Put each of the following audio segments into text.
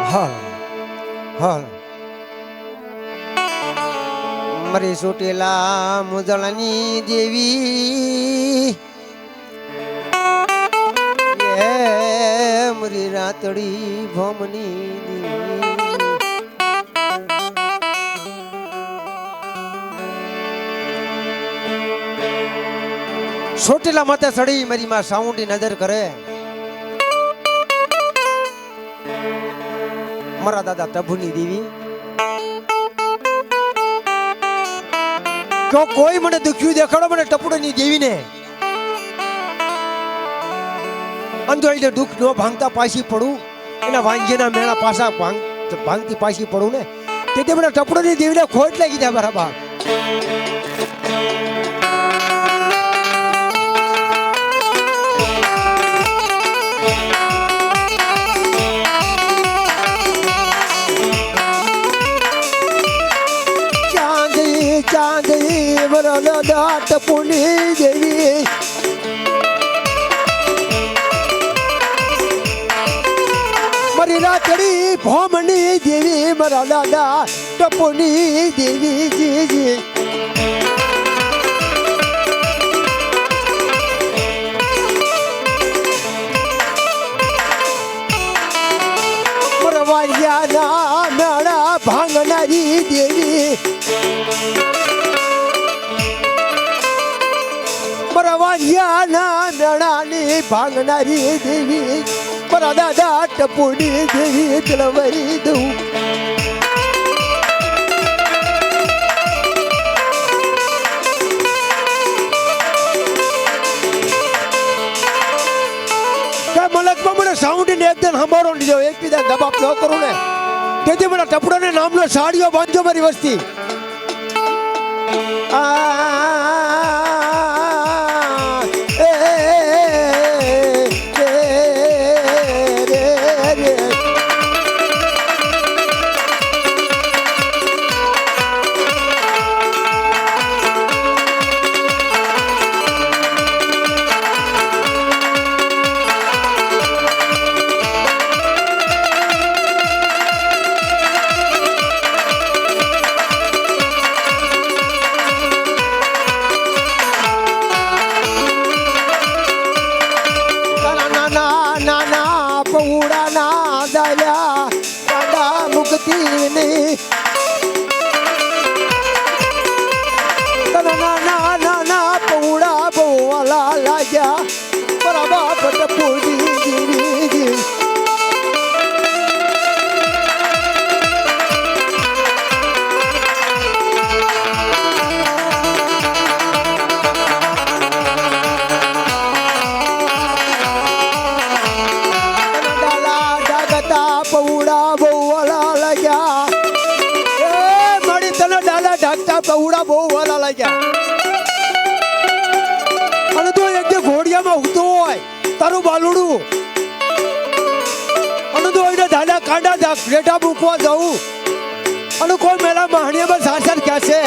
હાલ હાલ મરી સુટેલા મુદળની દેવી એ મરી રાતડી ભોમની સોટેલા માથે સડી મારી માં સાઉન્ડી નજર કરે મારા દાદા ટભુની દેવી જો કોઈ મને દુખ્યું દેખાડો મને ટપુડની દેવીને અંધોઈને દુઃખ નો ભાંગતા પાછી પડું એના વાંજેના મેળા પાછા ભાંગતી પાછી પડું ને તેથી મને ટપુડની દેવીને ખોટ લાગી જાય બરાબર ચાંદી વરદાત ટપુની દેવી મારી રાતડી ભોમની દેવી મારા દાદા ટપુની દેવી જી મરવાડિયાના મેળા ભાંગનારી દેવી મરવાડિયાના મેળાની ભાંગનારી દેવી મારા દાદા ટપુની દેવી તલવરી દઉં મલકમાં મને સાઉન્ડ ને એકદમ સાંભળો લીધો એકબીજા દબાવ ન કરું ને તેથી મને ટપડાને નામનો સાડીઓ બાંધજો મારી વસ્તી પૌડાના દયા દાદા મુક્તિની નાના નાના પૌડા બોલા લાગ્યા બરાબર ટપુની દેવી પૌડા બોલા લાગ્યા એ મારી તને ડાલા ઢાકતા પૌડા બહુ વાલા લાગ્યા અને તો એક જે ઘોડિયામાં ઉગતો હોય તારું બાલુડું અને તો એને ડાલા કાંડા રેટા મૂકવા જવું અને કોઈ મેલા મહાણીયામાં સાસર કહેશે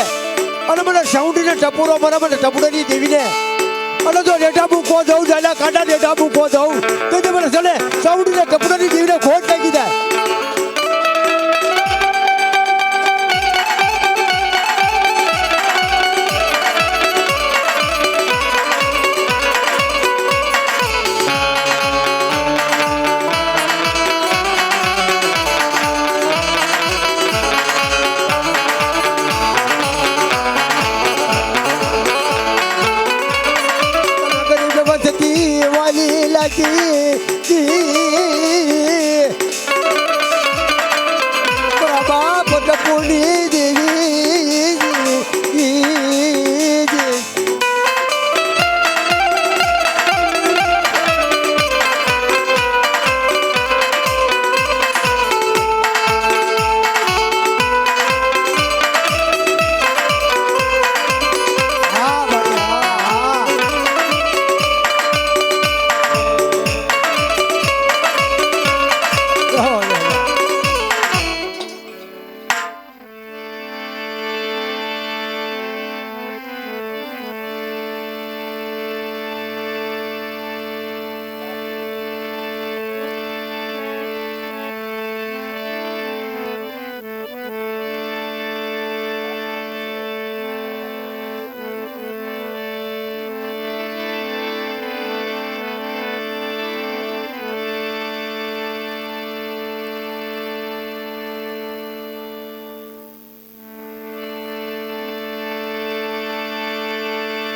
અને મને સાઉન્ડીને ટપુરો મને ટપુડાની દેવીને અને તો રેટા મૂકવા જવું ડાલા કાંડા રેટા મૂકવા જવું તો તે મને ચલે સાઉન્ડીને ટપુડાની દેવીને ખોટ લાગી જાય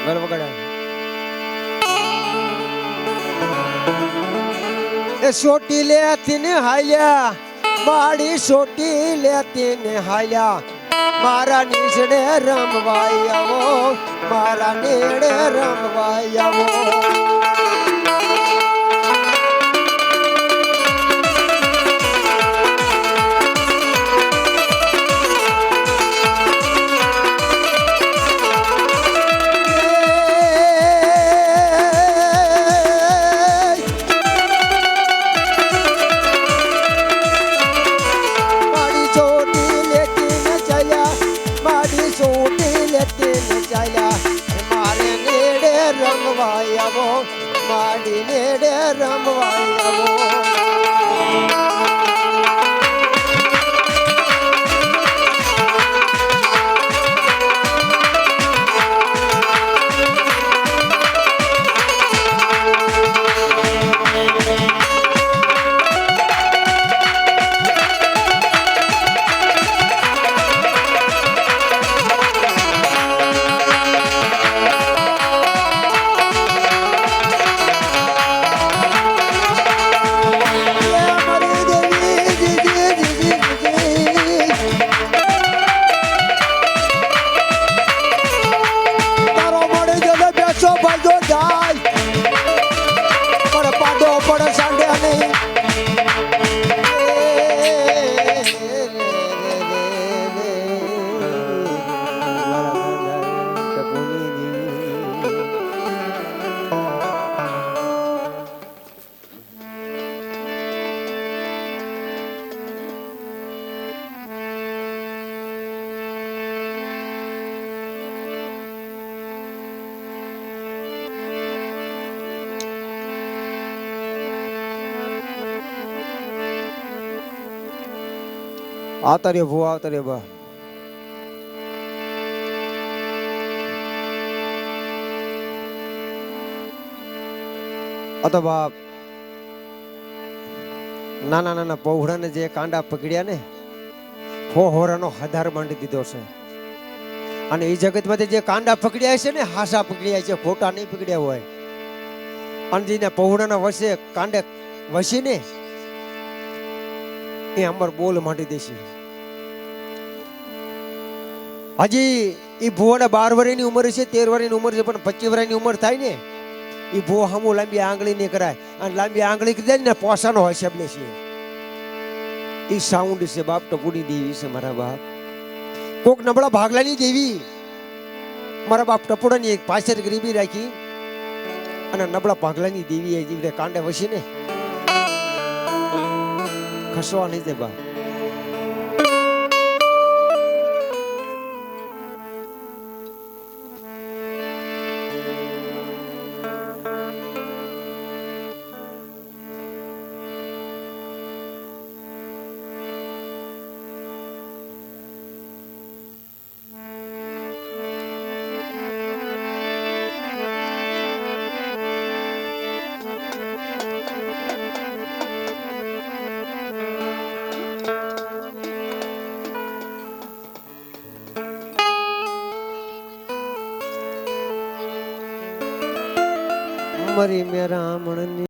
ગળ વગાડે એ સોટી લેતી ને હાલ્યા માડી સોટી લેતી ને હાલ્યા મારા નીચડે રમવાઈ આવો મારા નેડે રમવાઈ આવો માડી નેડે રમવાઈ આવો આવતા રે ભૂ આવતા રે બા તો બાપ નાના નાના પૌહડાને જે કાંડા પકડ્યા ને હોરાનો હધાર માંડી દીધો છે અને એ જગતમાંથી જે કાંડા પકડ્યા છે ને હાસા પકડ્યા છે ખોટા નહીં પકડ્યા હોય અને જેને પૌહડાના વસે કાંડે વસીને એ અમર બોલ માંડી દેશે હજી એ ભુવાના 12 વર્ષની ઉંમર છે 13 વર્ષની ઉંમર છે પણ 25 વર્ષની ઉંમર થાય ને એ ભૂ હમું લાંબી આંગળી ને કરાય અને લાંબી આંગળી કરી ને પોસાનો હિસાબ લે છે એ સાઉન્ડ છે બાપ ટપુડી દેવી છે મારા બાપ કોક નબળા ભાગલાની દેવી મારા બાપ ટપુડાની એક પાછળ ગરીબી રાખી અને નબળા ભાગલાની દેવી એ જીવડે કાંડે વસીને ખસવા નહીં દે બા મરી મેરા મણની